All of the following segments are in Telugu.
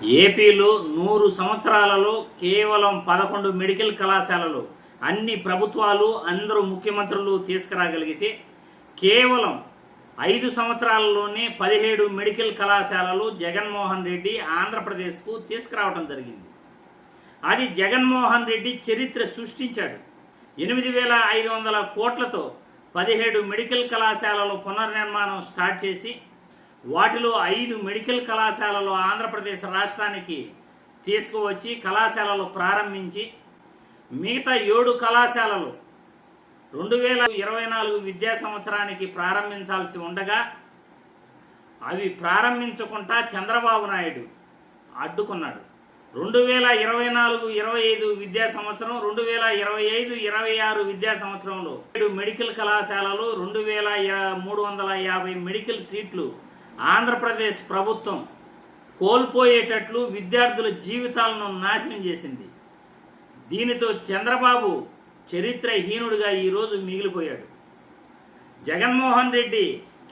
ఏపీలో 100 సంవత్సరాలలో కేవలం 11 మెడికల్ కళాశాలలు అన్ని ప్రభుత్వాలు అందరూ ముఖ్యమంత్రులు తీసుకురాగలిగితే కేవలం 5 సంవత్సరాలలోనే 17 మెడికల్ కళాశాలలు జగన్మోహన్ రెడ్డి ఆంధ్రప్రదేశ్కు తీసుకురావడం జరిగింది. అది జగన్మోహన్ రెడ్డి చరిత్ర సృష్టించాడు. 8,500 కోట్లతో 17 మెడికల్ కళాశాలలు పునర్నిర్మాణం స్టార్ట్ చేసి వాటిలో 5 మెడికల్ కళాశాలలు ఆంధ్రప్రదేశ్ రాష్ట్రానికి తీసుకువచ్చి కళాశాలలు ప్రారంభించి మిగతా 7 కళాశాలలు 2024 విద్యా సంవత్సరానికి ప్రారంభించాల్సి ఉండగా అవి ప్రారంభించకుండా చంద్రబాబు నాయుడు అడ్డుకున్నాడు. 2024-25 విద్యా సంవత్సరం 2025-26 విద్యా సంవత్సరంలో 7 మెడికల్ కళాశాలలు 2,350 మెడికల్ సీట్లు ఆంధ్రప్రదేశ్ ప్రభుత్వం కోల్పోయేటట్లు విద్యార్థుల జీవితాలను నాశనం చేసింది. దీనితో చంద్రబాబు చరిత్రహీనుడిగా ఈరోజు మిగిలిపోయాడు. జగన్మోహన్ రెడ్డి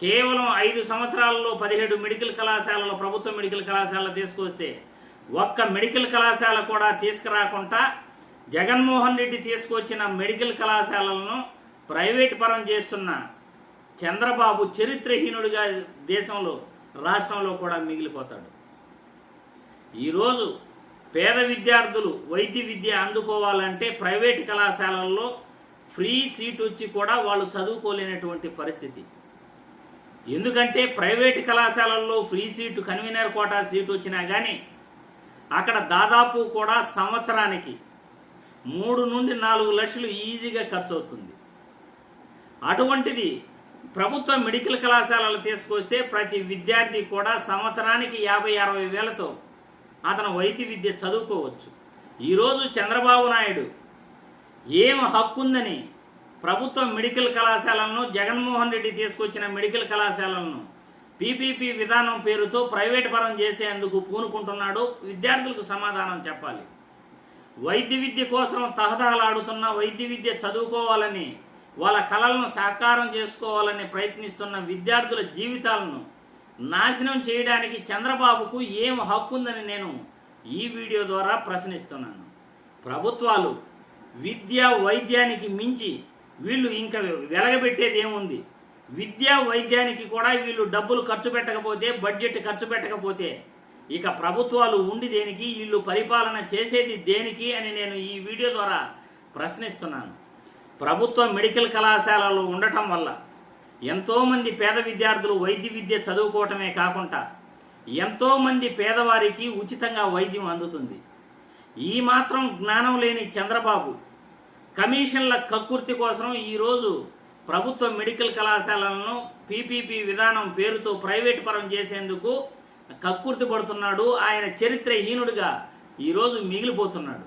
కేవలం 5 సంవత్సరాలలో 17 మెడికల్ కళాశాలలో ప్రభుత్వ మెడికల్ కళాశాలలు తీసుకొస్తే ఒక్క మెడికల్ కళాశాల కూడా తీసుకురాకుండా జగన్మోహన్ రెడ్డి తీసుకొచ్చిన మెడికల్ కళాశాలలను ప్రైవేట్ పరం చేస్తున్న చంద్రబాబు చరిత్రహీనుడిగా దేశంలో రాష్ట్రంలో కూడా మిగిలిపోతాడు. ఈరోజు పేద విద్యార్థులు వైద్య విద్య అందుకోవాలంటే ప్రైవేట్ కళాశాలల్లో ఫ్రీ సీట్ వచ్చి కూడా వాళ్ళు చదువుకోలేనటువంటి పరిస్థితి. ఎందుకంటే ప్రైవేట్ కళాశాలల్లో free seat convener quota seat వచ్చినా కానీ అక్కడ దాదాపు కూడా సంవత్సరానికి 3 నుండి 4 లక్షలు ఈజీగా ఖర్చు అవుతుంది. అటువంటిది ప్రభుత్వ మెడికల్ కళాశాలలు తీసుకొస్తే ప్రతి విద్యార్థి కూడా సంవత్సరానికి 50-60 వేలతో అతను వైద్య విద్య చదువుకోవచ్చు. ఈరోజు చంద్రబాబు నాయుడు ఏం హక్కు ఉందని ప్రభుత్వ మెడికల్ కళాశాలను జగన్మోహన్ రెడ్డి తీసుకొచ్చిన మెడికల్ కళాశాలలను పీపీపీ విధానం పేరుతో ప్రైవేట్ పరం చేసేందుకు పూనుకుంటున్నాడు. విద్యార్థులకు సమాధానం చెప్పాలి. వైద్య విద్య కోసం తహతహలాడుతున్న వైద్య విద్య చదువుకోవాలని వాళ్ళ కళలను సాకారం చేసుకోవాలని ప్రయత్నిస్తున్న విద్యార్థుల జీవితాలను నాశనం చేయడానికి చంద్రబాబుకు ఏం హక్కు ఉందని నేను ఈ వీడియో ద్వారా ప్రశ్నిస్తున్నాను. ప్రభుత్వాలు విద్యా వైద్యానికి మించి వీళ్ళు ఇంకా వెలగబెట్టేది ఏముంది? విద్యా వైద్యానికి కూడా వీళ్ళు డబ్బులు ఖర్చు పెట్టకపోతే, బడ్జెట్ ఖర్చు పెట్టకపోతే ఇక ప్రభుత్వాలు ఉండి దేనికి, వీళ్ళు పరిపాలన చేసేది దేనికి అని నేను ఈ వీడియో ద్వారా ప్రశ్నిస్తున్నాను. ప్రభుత్వ మెడికల్ కళాశాలలు ఉండటం వల్ల ఎంతోమంది పేద విద్యార్థులు వైద్య విద్య చదువుకోవటమే కాకుండా ఎంతోమంది పేదవారికి ఉచితంగా వైద్యం అందుతుంది. ఈ మాత్రం జ్ఞానం లేని చంద్రబాబు కమిషన్ల కక్కుర్తి కోసం ఈరోజు ప్రభుత్వ మెడికల్ కళాశాలలను పీపీపీ విధానం పేరుతో ప్రైవేట్ పరం చేసేందుకు కక్కుర్తి పడుతున్నాడు. ఆయన చరిత్రహీనుడిగా ఈరోజు మిగిలిపోతున్నాడు.